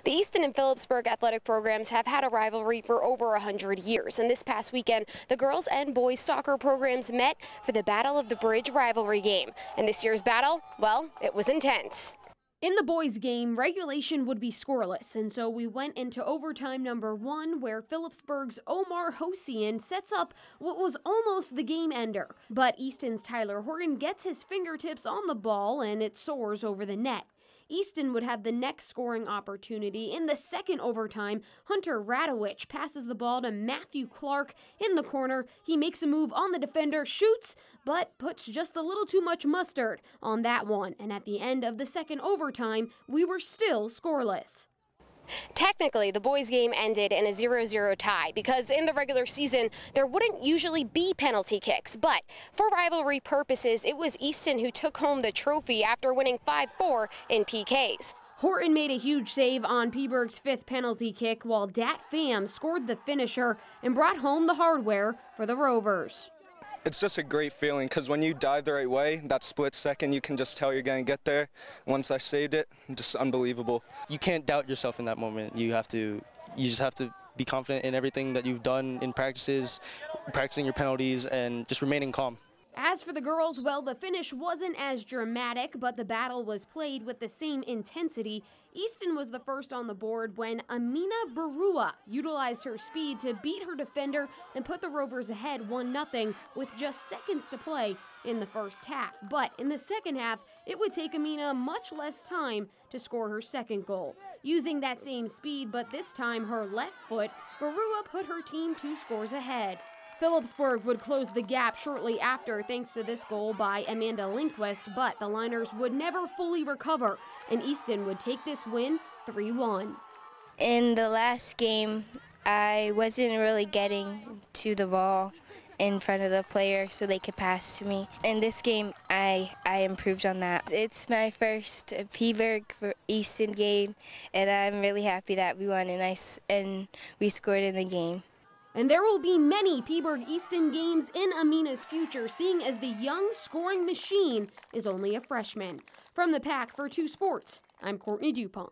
The Easton and Phillipsburg athletic programs have had a rivalry for over 100 years, and this past weekend, the girls and boys soccer programs met for the Battle of the Bridge rivalry game. And this year's battle, well, it was intense. In the boys' game, regulation would be scoreless, and so we went into overtime number 1, where Phillipsburg's Omar Hossein sets up what was almost the game ender. But Easton's Tyler Horton gets his fingertips on the ball, and it soars over the net. Easton would have the next scoring opportunity. In the second overtime, Hunter Radowich passes the ball to Matthew Clark in the corner. He makes a move on the defender, shoots, but puts just a little too much mustard on that one. And at the end of the second overtime, we were still scoreless. Technically, the boys' game ended in a 0-0 tie because in the regular season, there wouldn't usually be penalty kicks. But for rivalry purposes, it was Easton who took home the trophy after winning 5-4 in PKs. Horton made a huge save on Pburg's 5th penalty kick, while Dat Pham scored the finisher and brought home the hardware for the Rovers. It's just a great feeling because when you dive the right way, that split second, you can just tell you're going to get there. Once I saved it, just unbelievable. You can't doubt yourself in that moment. You just have to be confident in everything that you've done in practices, practicing your penalties, and just remaining calm. As for the girls, well, the finish wasn't as dramatic, but the battle was played with the same intensity. Easton was the first on the board when Amina Barua utilized her speed to beat her defender and put the Rovers ahead 1-0 with just seconds to play in the first half. But in the second half, it would take Amina much less time to score her second goal. Using that same speed, but this time her left foot, Barua put her team 2 scores ahead. Phillipsburg would close the gap shortly after thanks to this goal by Amanda Lindquist, but the Liners would never fully recover, and Easton would take this win 3-1. In the last game, I wasn't really getting to the ball in front of the player so they could pass to me. In this game, I improved on that. It's my first Pburg for Easton game, and I'm really happy that we won and we scored in the game. And there will be many Pburg Easton games in Amina's future, seeing as the young scoring machine is only a freshman. From the Pack for 2 Sports, I'm Courtney Dupont.